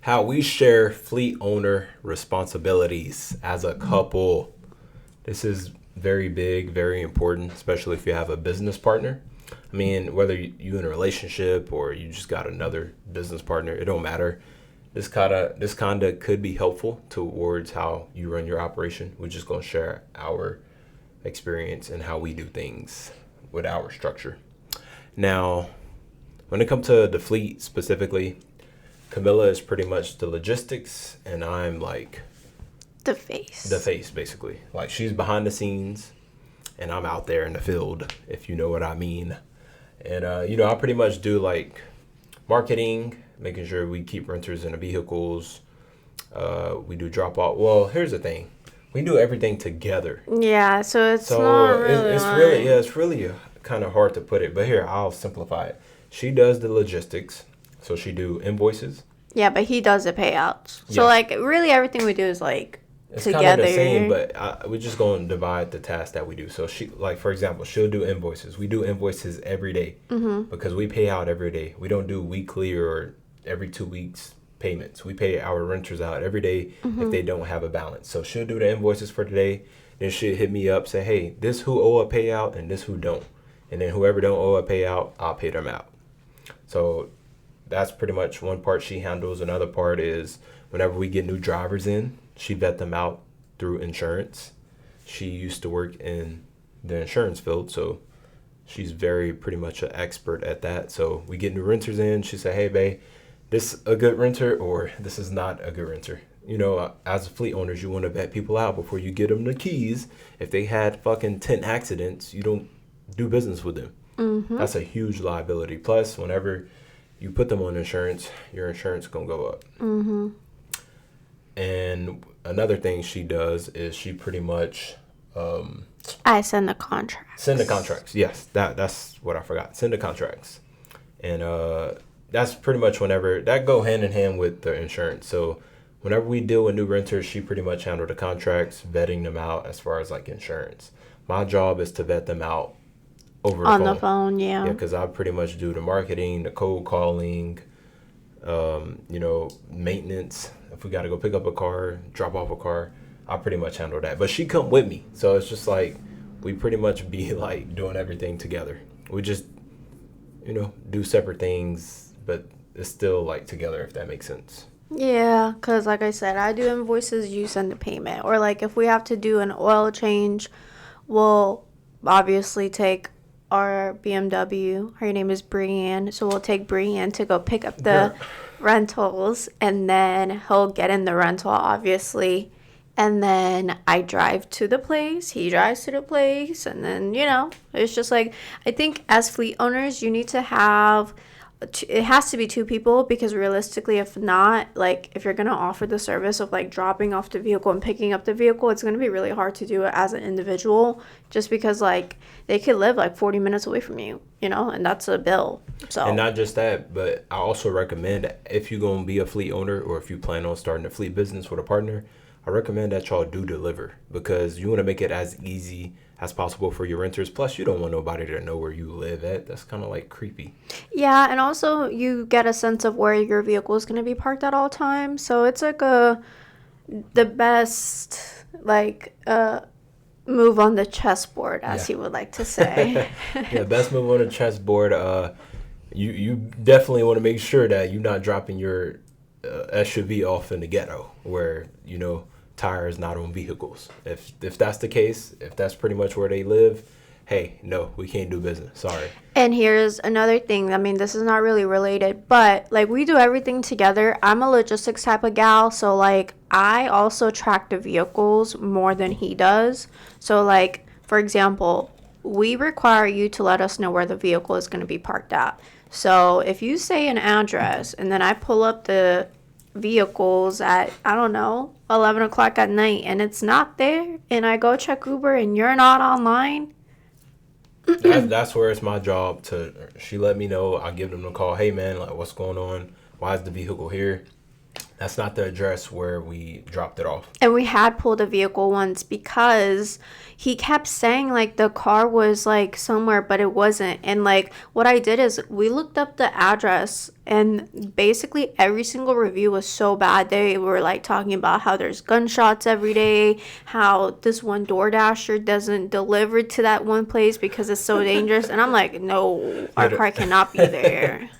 how we share fleet owner responsibilities as a couple. This is very big, very important, especially if you have a business partner. I mean, whether you in a relationship or you just got another business partner, it don't matter. This kind of could be helpful towards how you run your operation. We're just gonna share our experience and how we do things with our structure. Now, when it comes to the fleet specifically, Camilla is pretty much the logistics, and I'm like The face. the face, basically. Like, she's behind the scenes, and I'm out there in the field, if you know what I mean. And I pretty much do like marketing, making sure we keep renters in the vehicles. We do drop off. Well, here's the thing: we do everything together. Yeah, so it's So not really. it's really kind of hard to put it. But here, I'll simplify it. She does the logistics, so she do invoices. Yeah, but he does the payouts. So Yeah. like really everything we do is like It's together. kind of the same, but we're just going to divide the tasks that we do. So she, like for example, she'll do invoices. We do invoices every day because we pay out every day. We don't do weekly or every 2 weeks payments. We pay our renters out every day if they don't have a balance. So she'll do the invoices for today. Then she'll hit me up, say, hey, this who owe a payout and this who don't. And then whoever don't owe a payout, I'll pay them out. So that's pretty much one part she handles. Another part is whenever we get new drivers in, she vet them out through insurance. She used to work in the insurance field, so she's pretty much an expert at that. So we get new renters in. She say, hey, babe, this a good renter or this is not a good renter. As fleet owners, you want to vet people out before you get them the keys. If they had fucking 10 accidents, you don't do business with them. That's a huge liability. Plus, whenever you put them on insurance, your insurance going to go up. And another thing she does is she pretty much I send the contracts. send the contracts. Yes, that's what I forgot. Send the contracts. And that's pretty much whenever that go hand in hand with the insurance. So whenever we deal with new renters, she pretty much handle the contracts, vetting them out as far as like insurance. My job is to vet them out over On the phone, yeah. Yeah, because I pretty much do the marketing, the cold calling, maintenance. If we got to go pick up a car, drop off a car, I pretty much handle that. But she come with me, so it's just like we pretty much be like doing everything together. We just, do separate things, but it's still like together, if that makes sense. Yeah, because like I said, I do invoices, you send the payment. Or like if we have to do an oil change, we'll obviously take our BMW. Her name is Brienne. So we'll take Brienne to go pick up the rentals. And then he'll get in the rental, obviously. And then I drive to the place. He drives to the place. And then, it's just like, I think as fleet owners, you need to have... It has to be two people because realistically, if not, like if you're going to offer the service of like dropping off the vehicle and picking up the vehicle, it's going to be really hard to do it as an individual just because like they could live like 40 minutes away from you, and that's a bill. So And not just that, but I also recommend if you're going to be a fleet owner or if you plan on starting a fleet business with a partner, I recommend that y'all do deliver because you want to make it as easy as possible for your renters. Plus, you don't want nobody to know where you live at. That's kind of like creepy. Yeah, and also you get a sense of where your vehicle is going to be parked at all times. So it's like the best move on the chessboard, as you would like to say. Yeah, best move on the chessboard. You definitely want to make sure that you're not dropping your SUV off in the ghetto where tires not on vehicles. If that's the case, if that's pretty much where they live, hey, no, we can't do business. Sorry. And here's another thing. I mean, this is not really related, but like we do everything together. I'm a logistics type of gal, so like I also track the vehicles more than he does. So like, for example, we require you to let us know where the vehicle is going to be parked at. So if you say an address and then I pull up the vehicles at, I don't know, 11 o'clock at night and it's not there and I go check Uber and you're not online, that's where it's my job she let me know. I give them a call. Hey man, like what's going on? Why is the vehicle here? That's not the address where we dropped it off. And we had pulled a vehicle once because he kept saying like the car was like somewhere, but it wasn't. And like what I did is we looked up the address, and basically every single review was so bad. They were like talking about how there's gunshots every day, how this one DoorDasher doesn't deliver to that one place because it's so dangerous. And I'm like, no, our car cannot be there.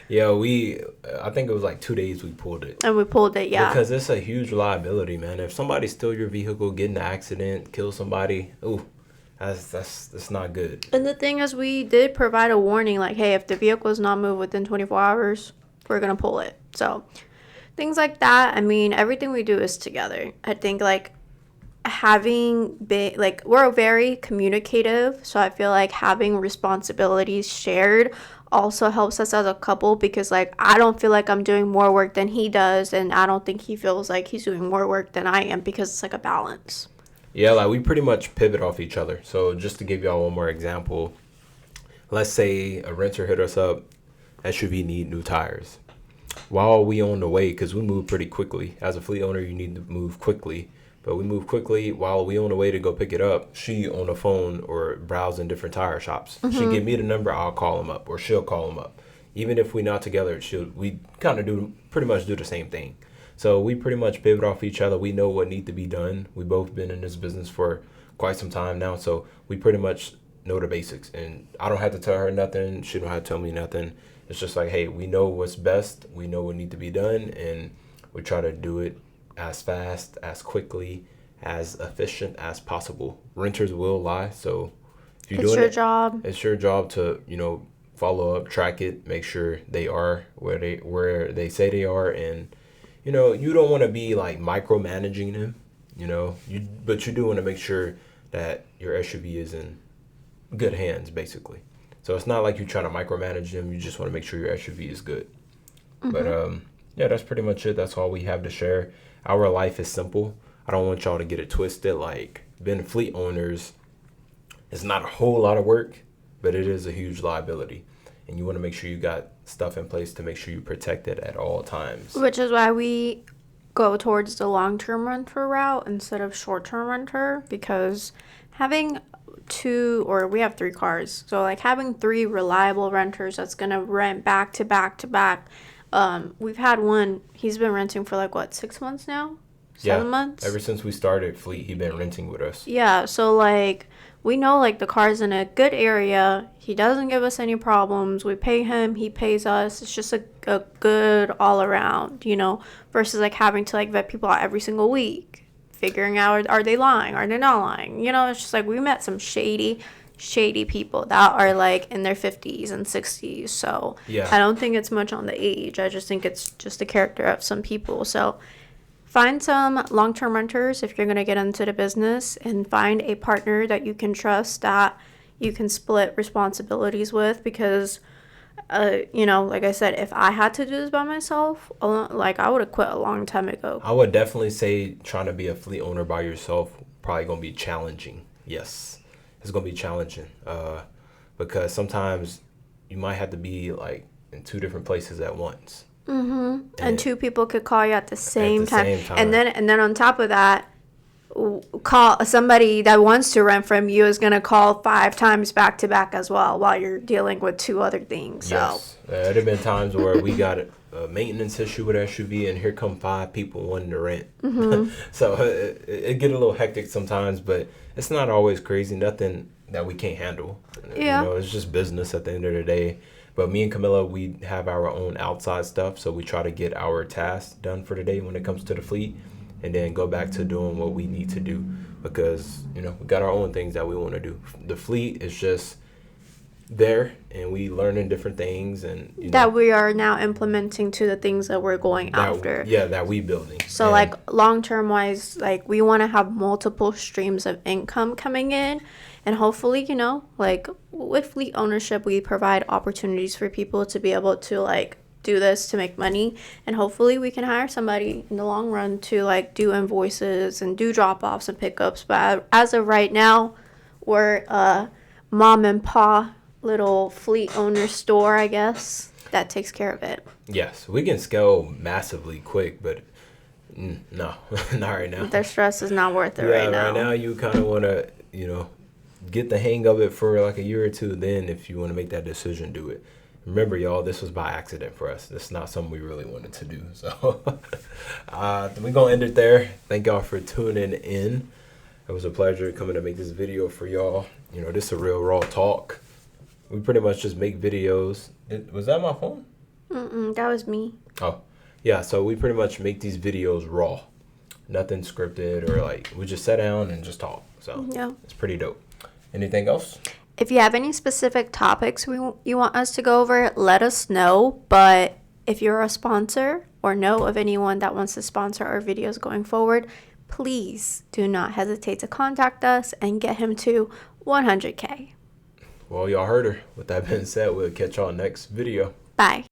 Yeah, I think it was like 2 days we pulled it. And we pulled it, yeah. Because it's a huge liability, man. If somebody steal your vehicle, get in an accident, kill somebody, ooh, that's not good. And the thing is, we did provide a warning, like, hey, if the vehicle is not moved within 24 hours, we're going to pull it. So things like that. I mean, everything we do is together. I think, like, we're very communicative. So I feel like having responsibilities shared also helps us as a couple, because like I don't feel like I'm doing more work than he does, and I don't think he feels like he's doing more work than I am, because it's like a balance. Yeah, like we pretty much pivot off each other. So just to give y'all one more example, let's say a renter hit us up, SUV need new tires. While we on the way, because we move pretty quickly. As a fleet owner, you need to move quickly. But we move quickly. While we on the way to go pick it up, she on the phone or browsing different tire shops. She give me the number, I'll call them up, or she'll call them up. Even if we're not together, we kind of pretty much do the same thing. So we pretty much pivot off each other. We know what needs to be done. We both been in this business for quite some time now, so we pretty much know the basics. And I don't have to tell her nothing. She don't have to tell me nothing. It's just like, hey, we know what's best. We know what needs to be done, and we try to do it as fast, as quickly, as efficient as possible. Renters will lie, so if you're doing it, it's your job to, follow up, track it, make sure they are where they say they are, and you don't want to be like micromanaging them, but you do want to make sure that your SUV is in good hands, basically. So it's not like you're trying to micromanage them. You just want to make sure your SUV is good. But yeah, that's pretty much it. That's all we have to share. Our life is simple. I don't want y'all to get it twisted. Like, being fleet owners is not a whole lot of work, but it is a huge liability. And you want to make sure you got stuff in place to make sure you protect it at all times. Which is why we go towards the long-term renter route instead of short-term renter, because having we have 3 cars. So, like, having 3 reliable renters that's going to rent back to back to back. We've had one, he's been renting for 6 months now? 7 months? Ever since we started Fleet, he's been renting with us. Yeah, so we know the car's in a good area. He doesn't give us any problems. We pay him, he pays us. It's just a good all around, versus having to vet people out every single week, figuring out, are they lying? Are they not lying? It's just we met some shady people that are in their 50s and 60s. So yeah. I don't think it's much on the age. I just think it's just the character of some people. So find some long-term renters if you're going to get into the business, and find a partner that you can trust, that you can split responsibilities with, because like I said, if I had to do this by myself, I would have quit a long time ago. I would definitely say trying to be a fleet owner by yourself probably going to be challenging. Yes. It's going to be challenging because sometimes you might have to be in 2 different places at once. Mm-hmm. And 2 people could call you at the same time. And then on top of that, call somebody that wants to rent from you is going to call 5 times back to back as well while you're dealing with 2 other things. Yes. There have been times where we got a maintenance issue with SUV, and here come 5 people wanting to rent. Mm-hmm. So it get a little hectic sometimes, but it's not always crazy. Nothing that we can't handle. Yeah. It's just business at the end of the day. But me and Camilla, we have our own outside stuff, so we try to get our tasks done for the day when it comes to the fleet, and then go back to doing what we need to do, because we got our own things that we want to do. The fleet is just there, and we learning different things, and that we are now implementing to the things that we're going after. That we building. So long term wise, we want to have multiple streams of income coming in, and hopefully with fleet ownership, we provide opportunities for people to be able to do this to make money, and hopefully we can hire somebody in the long run to do invoices and do drop-offs and pickups. But as of right now, we're mom and pa little fleet owner store, I guess. that takes care of it. Yes, we can scale massively quick, but no, not right now. Their stress is not worth it Yeah, right now. right now you kind of want to, get the hang of it for like a year or two. Then if you want to make that decision, do it. Remember, y'all, this was by accident for us. This is not something we really wanted to do. So we're going to end it there. Thank y'all for tuning in. It was a pleasure coming to make this video for y'all. This is a real raw talk. We pretty much just make videos. Was that my phone? That was me. Oh, yeah. So we pretty much make these videos raw. Nothing scripted or we just sit down and just talk. So yeah, it's pretty dope. Anything else? If you have any specific topics you want us to go over, let us know. But if you're a sponsor or know of anyone that wants to sponsor our videos going forward, please do not hesitate to contact us and get him to 100K. Well, y'all heard her. With that being said, we'll catch y'all next video. Bye.